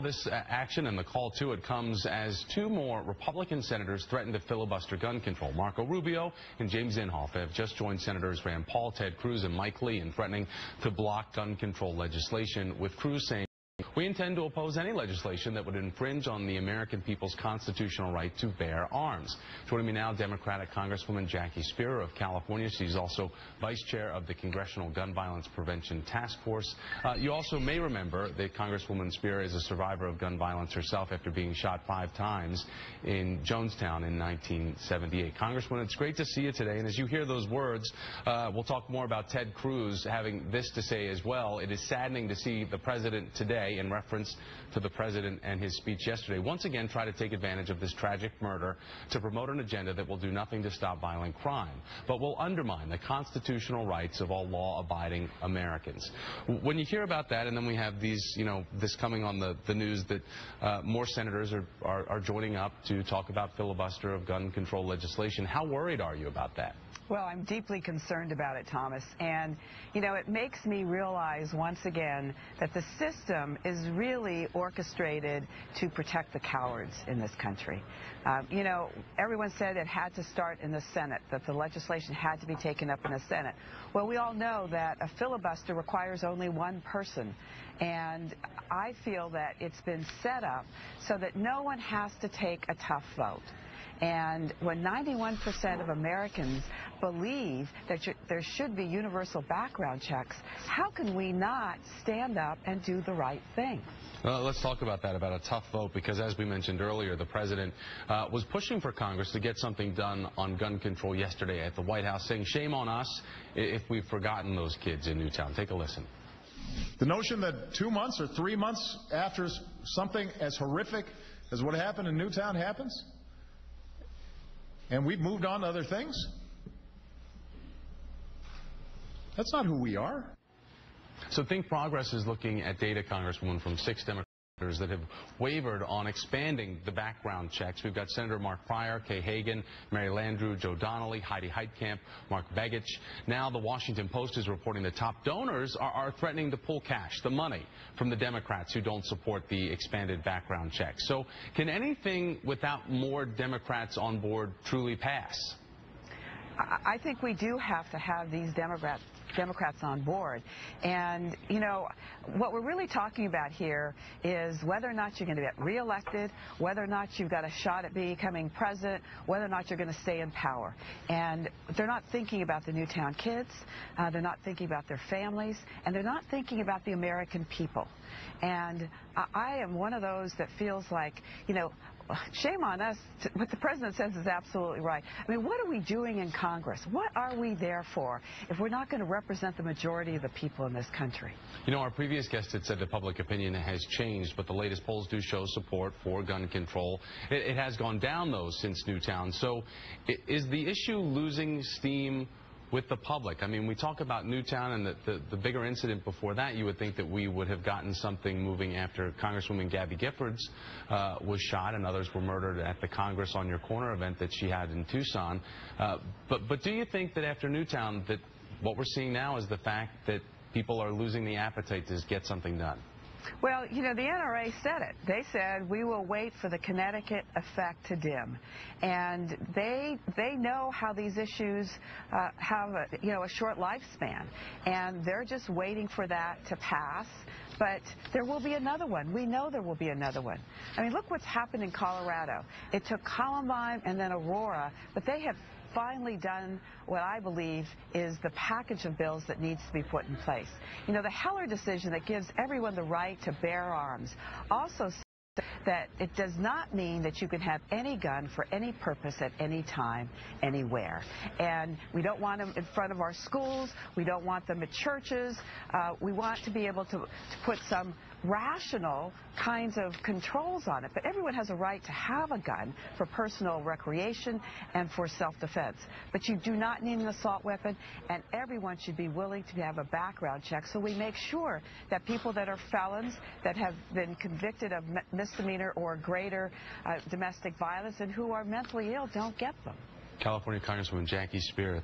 This action and the call to it comes as two more Republican senators threaten to filibuster gun control. Marco Rubio and James Inhofe have just joined Senators Rand Paul, Ted Cruz, and Mike Lee in threatening to block gun control legislation, with Cruz saying, "We intend to oppose any legislation that would infringe on the American people's constitutional right to bear arms." Joining me now, Democratic Congresswoman Jackie Speier of California. She's also Vice Chair of the Congressional Gun Violence Prevention Task Force. You also may remember that Congresswoman Speier is a survivor of gun violence herself after being shot 5 times in Jonestown in 1978. Congresswoman, it's great to see you today. And as you hear those words, we'll talk more about Ted Cruz having this to say as well. It is saddening to see the president today, in reference to the president and his speech yesterday, once again try to take advantage of this tragic murder to promote an agenda that will do nothing to stop violent crime, but will undermine the constitutional rights of all law-abiding Americans. When you hear about that, and then we have these, this coming on the news that more senators are joining up to talk about filibuster of gun control legislation, how worried are you about that? Well, I'm deeply concerned about it, Thomas. And, it makes me realize once again that the system is really orchestrated to protect the cowards in this country. Everyone said it had to start in the Senate, that the legislation had to be taken up in the Senate. Well, we all know that a filibuster requires only one person. And I feel that it's been set up so that no one has to take a tough vote. And when 91% of Americans believe that there should be universal background checks, how can we not stand up and do the right thing? Well, let's talk about that, about a tough vote, because as we mentioned earlier, the president was pushing for Congress to get something done on gun control yesterday at the White House, saying shame on us if we've forgotten those kids in Newtown. Take a listen. The notion that 2 months or 3 months after something as horrific as what happened in Newtown happens, and we've moved on to other things? That's not who we are. So Think Progress is looking at data, Congresswoman, from 6 Democrats that have wavered on expanding the background checks. We've got Senator Mark Pryor, Kay Hagan, Mary Landrieu, Joe Donnelly, Heidi Heitkamp, Mark Begich. Now the Washington Post is reporting that top donors are threatening to pull cash, the money, from the Democrats who don't support the expanded background checks. So can anything without more Democrats on board truly pass? I think we do have to have these Democrats on board. And, what we're really talking about here is whether or not you're going to get reelected, whether or not you've got a shot at becoming president, whether or not you're going to stay in power. And they're not thinking about the Newtown kids, they're not thinking about their families, and they're not thinking about the American people. And I am one of those that feels like, shame on us. What the president says is absolutely right. I mean, what are we doing in Congress? What are we there for if we're not going to represent the majority of the people in this country? Our previous guest had said that public opinion has changed, but the latest polls do show support for gun control. It has gone down, though, since Newtown. So is the issue losing steam with the public? I mean, we talk about Newtown and the bigger incident before that. You would think that we would have gotten something moving after Congresswoman Gabby Giffords was shot and others were murdered at the Congress on Your Corner event that she had in Tucson. But do you think that after Newtown that what we're seeing now is the fact that people are losing the appetite to get something done? Well, the NRA said it. They said we will wait for the Connecticut effect to dim. And they know how these issues have a short lifespan. And they're just waiting for that to pass. But there will be another one. We know there will be another one. I mean, look what's happened in Colorado. It took Columbine and then Aurora, but they have finally done what I believe is the package of bills that needs to be put in place. The Heller decision that gives everyone the right to bear arms also says that it does not mean that you can have any gun for any purpose at any time, anywhere. And we don't want them in front of our schools. We don't want them at churches. We want to be able to put some rational kinds of controls on it. But everyone has a right to have a gun for personal recreation and for self-defense. But you do not need an assault weapon, and everyone should be willing to have a background check so we make sure that people that are felons, that have been convicted of misdemeanor or greater domestic violence and who are mentally ill don't get them. California Congresswoman Jackie Speier.